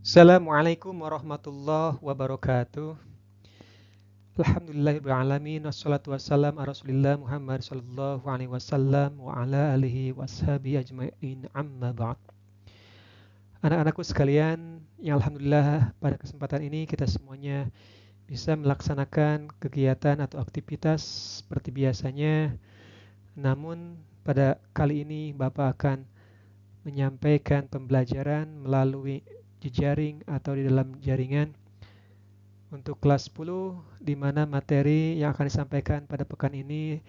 Assalamualaikum warahmatullahi wabarakatuh. Alhamdulillahirrahmanirrahim. Wassalatu wassalam ala rasulillah Muhammad sallallahu alaihi wasallam wa ala alihi washabi ajma'in amma ba'd. Anak-anakku sekalian, yang alhamdulillah pada kesempatan ini kita semuanya bisa melaksanakan kegiatan atau aktivitas seperti biasanya. Namun pada kali ini Bapak akan menyampaikan pembelajaran melalui jejaring atau di dalam jaringan untuk kelas 10, di mana materi yang akan disampaikan pada pekan ini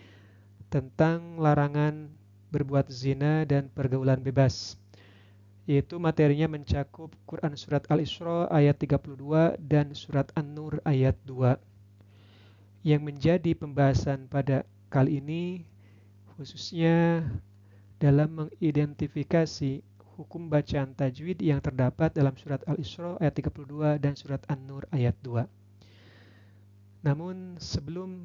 tentang larangan berbuat zina dan pergaulan bebas. Yaitu materinya mencakup Quran Surat Al-Isra ayat 32 dan Surat An-Nur ayat 2. Yang menjadi pembahasan pada kali ini khususnya dalam mengidentifikasi hukum bacaan tajwid yang terdapat dalam Surat Al-Isra ayat 32 dan Surat An-Nur ayat 2. Namun sebelum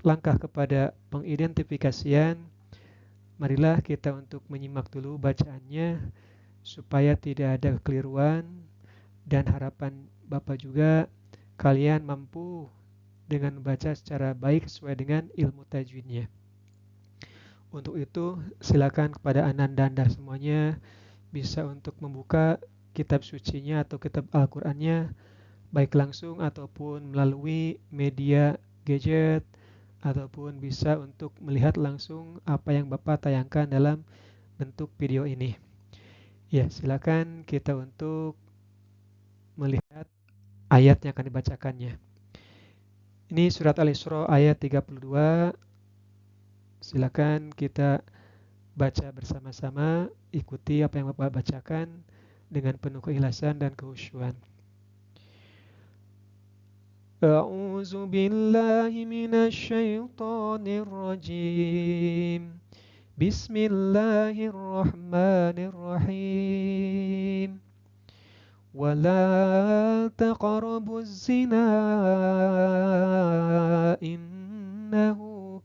langkah kepada pengidentifikasian, marilah kita untuk menyimak dulu bacaannya supaya tidak ada kekeliruan, dan harapan Bapak juga kalian mampu dengan membaca secara baik sesuai dengan ilmu tajwidnya. Untuk itu silakan kepada Ananda Anda semuanya bisa untuk membuka kitab sucinya atau kitab Al-Qur'annya baik langsung ataupun melalui media gadget, ataupun bisa untuk melihat langsung apa yang Bapak tayangkan dalam bentuk video ini. Ya, silakan kita untuk melihat ayat yang akan dibacakannya. Ini surat Al-Isra ayat 32. Silakan kita baca bersama-sama, ikuti apa yang Bapak bacakan dengan penuh keikhlasan dan kekhusyuan. أعوذ بالله من الشيطان الرجيم بسم الله الرحمن الرحيم ولا تقربوا الزنا إنه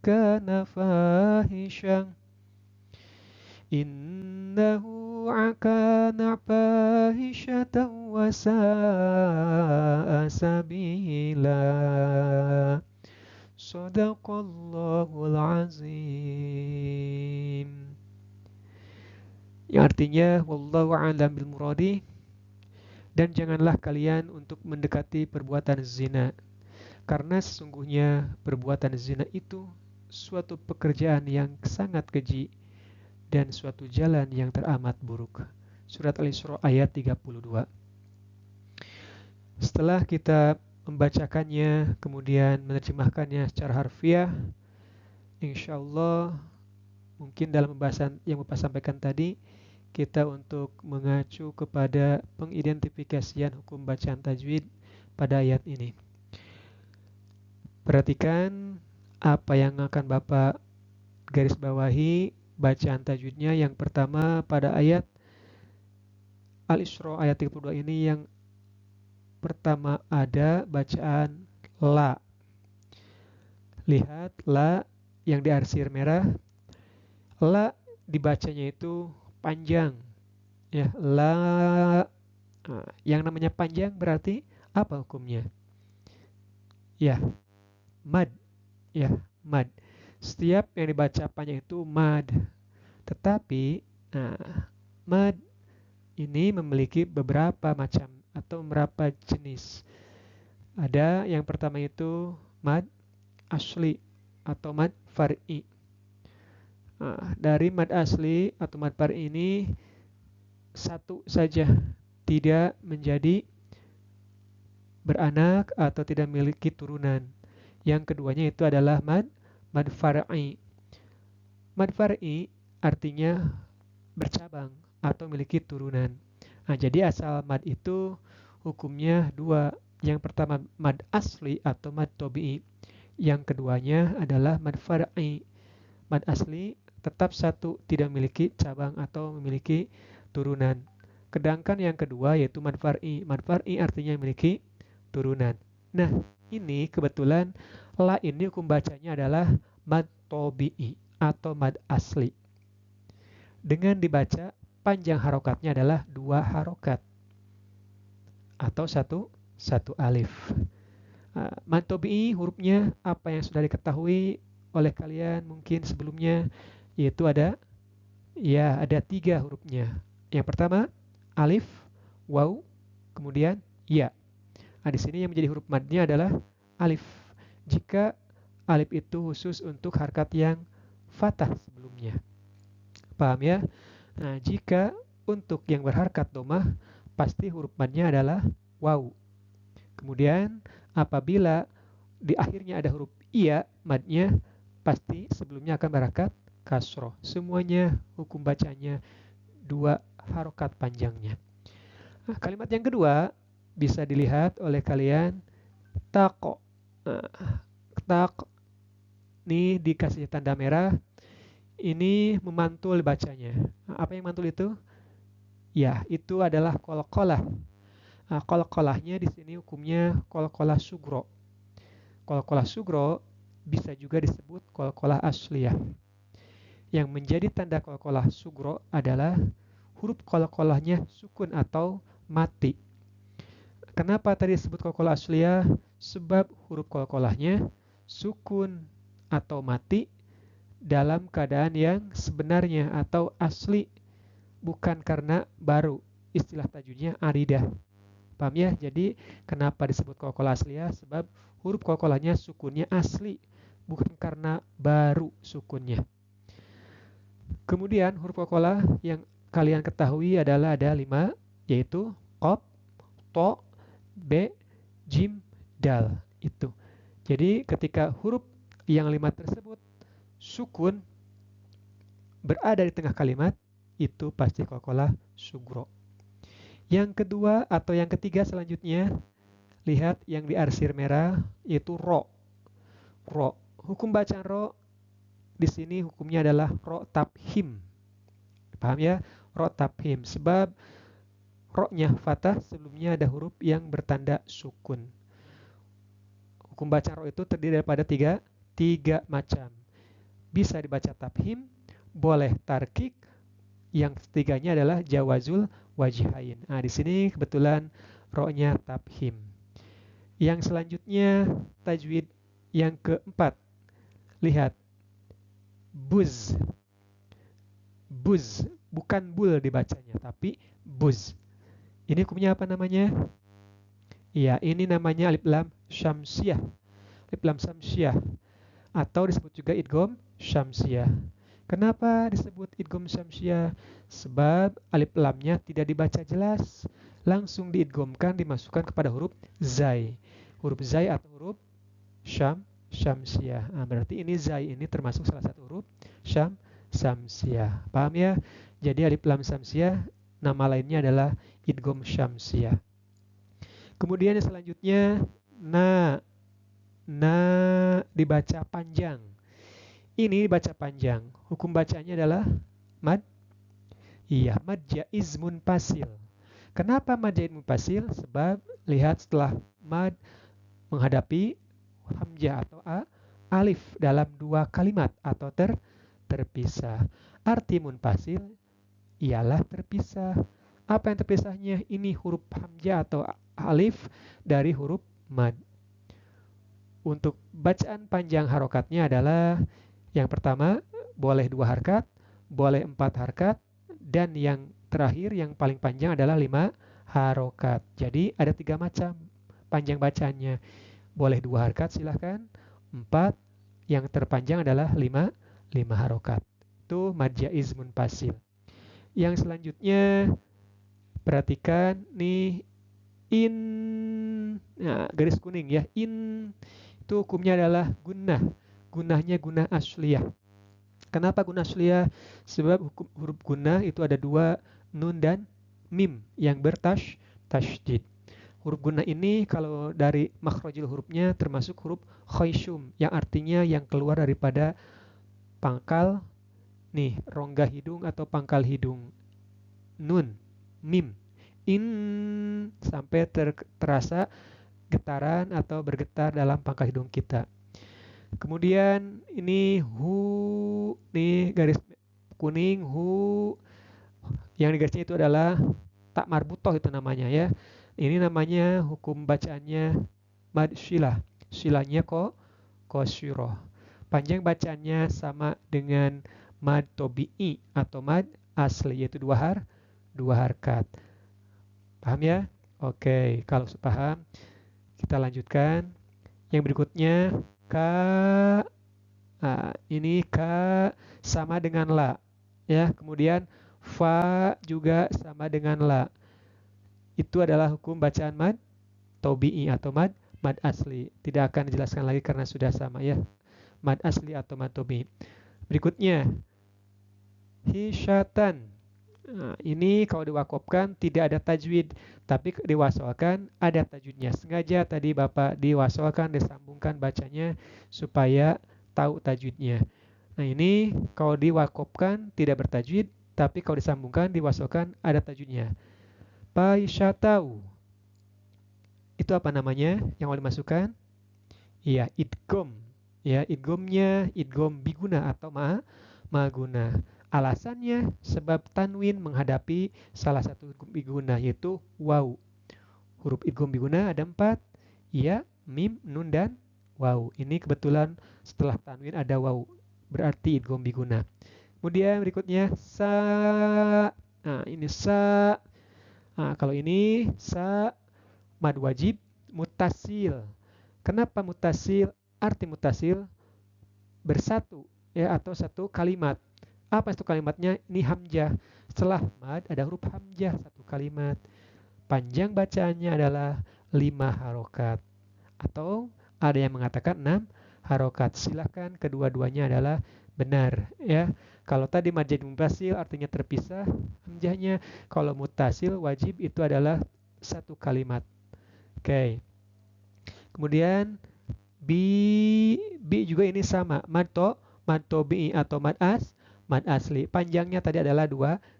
كان فاحشة إنه كان فاحشة وساء سبيلا Sadaqallahul azim. Yang artinya wallahu a'lam bil muradi, dan janganlah kalian untuk mendekati perbuatan zina, karena sesungguhnya perbuatan zina itu suatu pekerjaan yang sangat keji dan suatu jalan yang teramat buruk. Surat Al-Isra ayat 32. Setelah kita membacakannya, kemudian menerjemahkannya secara harfiah, insya Allah mungkin dalam pembahasan yang Bapak sampaikan tadi, kita untuk mengacu kepada pengidentifikasian hukum bacaan tajwid pada ayat ini. Perhatikan apa yang akan Bapak garis bawahi bacaan tajwidnya. Yang pertama pada ayat Al-Isra ayat 32 ini, yang pertama ada bacaan la. Lihat la yang diarsir merah. La dibacanya itu panjang. Ya, la. Nah, yang namanya panjang berarti apa hukumnya? Ya, mad. Ya, mad. Setiap yang dibaca panjang itu mad. Tetapi, mad ini memiliki beberapa macam atau beberapa jenis. Ada yang pertama itu mad asli atau mad far'i. Dari mad asli atau mad far'i ini satu saja, tidak menjadi beranak atau tidak memiliki turunan. Yang keduanya itu adalah mad far'i. Mad far'i artinya bercabang atau memiliki turunan. Jadi asal mad itu hukumnya dua. Yang pertama mad asli atau mad tabi'i. Yang keduanya adalah mad far'i. Mad asli tetap satu, tidak memiliki cabang atau memiliki turunan. Sedangkan yang kedua yaitu mad far'i. Mad far'i artinya memiliki turunan. Nah, ini kebetulan la ini hukum bacanya adalah mad tabi'i atau mad asli. Dengan dibaca panjang harokatnya adalah 2 harokat. atau satu alif. Mad tabi'i hurufnya apa yang sudah diketahui oleh kalian mungkin sebelumnya, yaitu ada 3 hurufnya. Yang pertama alif, waw, kemudian ya. Nah, di sini yang menjadi huruf madnya adalah alif. Jika alif itu khusus untuk harkat yang fathah sebelumnya. Paham ya? Nah, jika untuk yang berharkat domah, pasti huruf madnya adalah waw. Kemudian apabila di akhirnya ada huruf iya, madnya pasti sebelumnya akan berharkat kasroh. Semuanya hukum bacanya 2 harokat panjangnya. Nah, kalimat yang kedua bisa dilihat oleh kalian tako. Tak ini dikasih tanda merah, ini memantul bacanya. Apa yang mantul itu? Ya, itu adalah qalqalah. Qalqalahnya di sini hukumnya qalqalah sugro. Qalqalah sugro bisa juga disebut qalqalah asliyah. Yang menjadi tanda qalqalah sugro adalah huruf qalqalahnya sukun atau mati. Kenapa tadi disebut qalqalah asliyah? Sebab huruf qalqalahnya sukun atau mati dalam keadaan yang sebenarnya atau asli, bukan karena baru. Istilah tajwidnya aridah. Paham ya? Jadi kenapa disebut qalqalah asliyah? Sebab huruf qalqalahnya sukunnya asli, bukan karena baru sukunnya. Kemudian huruf qalqalah yang kalian ketahui adalah ada 5, yaitu qaf, to, b, jim, dal. Itu. Jadi ketika huruf yang 5 tersebut sukun berada di tengah kalimat, itu pasti qalqalah sugro. Yang kedua atau yang ketiga selanjutnya, lihat yang di arsir merah, yaitu ro. Ro. Hukum bacaan ro di sini hukumnya adalah ro tabhim. Paham ya? Ro tabhim. Sebab ro-nya fathah, sebelumnya ada huruf yang bertanda sukun. Hukum bacaan ro itu terdiri daripada tiga macam. Bisa dibaca tabhim, boleh tarkik, yang ketiganya adalah jawazul wajihain. Nah, di sini kebetulan ro-nya tabhim. Yang selanjutnya tajwid yang keempat. Lihat. Buz. Buz, bukan bul dibacanya, tapi buz. Ini hukumnya apa namanya? Iya, ini namanya alif lam syamsiyah. Alif lam syamsiyah atau disebut juga idgham syamsiyah. Kenapa disebut idgham syamsiyah? Sebab alif lamnya tidak dibaca jelas, langsung diidghamkan, dimasukkan kepada huruf zai. Huruf zai atau huruf syamsiyah. Nah, berarti ini zai ini termasuk salah satu huruf syamsiyah. Paham ya? Jadi alif lam syamsiyah nama lainnya adalah idgham syamsiyah. Kemudian yang selanjutnya na dibaca panjang. Ini dibaca panjang. Hukum bacanya adalah mad. Iya, mad jaiz munfasil. Kenapa mad jaiz munfasil? Sebab lihat setelah mad menghadapi hamzah atau alif dalam 2 kalimat atau terpisah. Arti munfasil ialah terpisah. Apa yang terpisahnya? Ini huruf hamzah atau alif dari huruf mad. Untuk bacaan panjang harokatnya adalah yang pertama boleh 2 harkat, boleh 4 harkat, dan yang terakhir yang paling panjang adalah 5 harokat. Jadi ada 3 macam panjang bacaannya. Boleh 2 harkat silahkan, 4, yang terpanjang adalah 5 harokat. Itu mad jaiz munfasil. Yang selanjutnya perhatikan nih in, nah, garis kuning ya, in itu hukumnya adalah gunnah. Gunnahnya gunnah asliyah. Kenapa gunnah asliyah? Sebab huruf gunnah itu ada 2 nun dan mim yang bertasydid. Huruf gunnah ini kalau dari makhrajul hurufnya termasuk huruf khayshum yang artinya yang keluar daripada pangkal nih, rongga hidung atau pangkal hidung. Nun, mim, in sampai terasa getaran atau bergetar dalam pangkal hidung kita. Kemudian ini hu, nih garis kuning hu, yang di garisnya itu adalah tak marbutoh itu namanya ya. Ini namanya hukum bacaannya mad syilah. Syilahnya qasyirah. Panjang bacaannya sama dengan mad tobi'i atau mad asli, yaitu dua harkat. Paham ya? Oke, kalau paham, kita lanjutkan. Yang berikutnya, ka. Nah, ini ka sama dengan la. Ya, kemudian fa juga sama dengan la. Itu adalah hukum bacaan mad tobi'i atau mad asli. Tidak akan dijelaskan lagi karena sudah sama ya. Mad asli atau mad tobi'i. Berikutnya, hisyatan. Nah, ini kalau diwakofkan tidak ada tajwid, tapi diwasolkan ada tajwidnya. Sengaja tadi Bapak diwasolkan, disambungkan bacanya supaya tahu tajwidnya. Nah, ini kalau diwakofkan tidak bertajwid, tapi kalau disambungkan, diwasolkan ada tajwidnya. Paisyatau. Itu apa namanya yang mau dimasukkan? Iya, idgom. Ya, idgomnya idgom biguna atau maguna. Alasannya sebab tanwin menghadapi salah satu huruf biguna yaitu waw. Huruf idgham biguna ada 4, ya, mim, nun, dan waw. Ini kebetulan setelah tanwin ada waw, berarti idgham biguna. Kemudian berikutnya sa. Nah, ini sa. Nah, kalau ini sa mad wajib mutasil. Kenapa mutasil? Arti mutasil bersatu ya, atau satu kalimat. Apa itu kalimatnya? Ini hamzah. Setelah mad ada huruf hamzah satu kalimat. Panjang bacaannya adalah 5 harokat. Atau ada yang mengatakan 6 harokat. Silahkan, kedua-duanya adalah benar ya. Kalau tadi mad jadi mutasil artinya terpisah hamzahnya. Kalau mutasil wajib itu adalah satu kalimat. Oke. Kemudian bi juga ini sama. Mad tobi'i atau mad asli. Panjangnya tadi adalah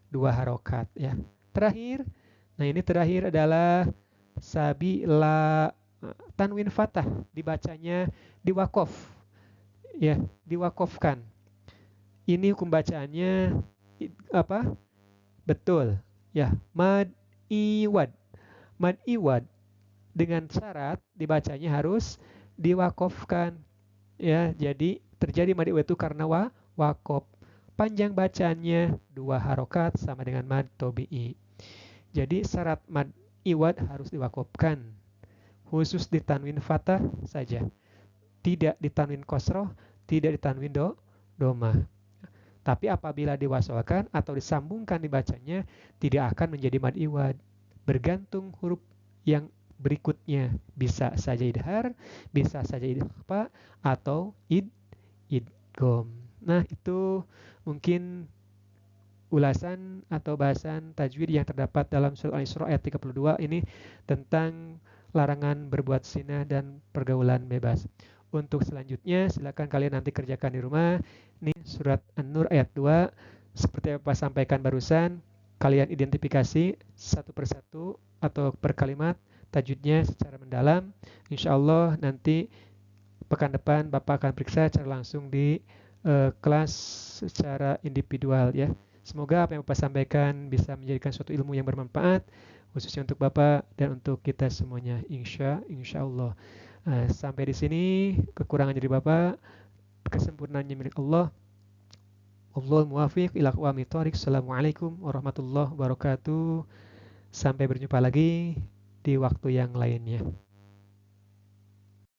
dua harokat ya. Terakhir, nah ini terakhir adalah sabila. Tanwin fathah dibacanya diwakof ya, diwakofkan. Ini hukum bacaannya apa? Betul ya, mad iwad. Mad iwad dengan syarat dibacanya harus diwakofkan ya. Jadi terjadi mad iwad itu karena wakof. Panjang bacaannya 2 harokat sama dengan mad tobi'i. Jadi syarat mad iwad harus diwakofkan. Khusus di tanwin fathah saja. Tidak di tanwin kosroh, tidak di tanwin doma. Tapi apabila diwasolkan atau disambungkan dibacanya, tidak akan menjadi mad iwad. Bergantung huruf yang berikutnya. Bisa saja idhar, bisa saja ikhfa, atau idgham. Nah, itu mungkin ulasan atau bahasan tajwid yang terdapat dalam surah Al-Isra ayat 32 ini tentang larangan berbuat zina dan pergaulan bebas. Untuk selanjutnya silakan kalian nanti kerjakan di rumah. Ini surat An-Nur ayat 2 seperti yang Bapak sampaikan barusan, kalian identifikasi satu persatu atau per kalimat tajwidnya secara mendalam. Insya Allah nanti pekan depan Bapak akan periksa secara langsung di kelas secara individual ya. Semoga apa yang Bapak sampaikan bisa menjadikan suatu ilmu yang bermanfaat khususnya untuk Bapak dan untuk kita semuanya, insya Allah. Sampai di sini kekurangan dari Bapak, kesempurnaannya milik Allah. Wallahul muwaffiq ila aqwamit thoriq. Assalamualaikum warahmatullahi wabarakatuh. Sampai berjumpa lagi di waktu yang lainnya.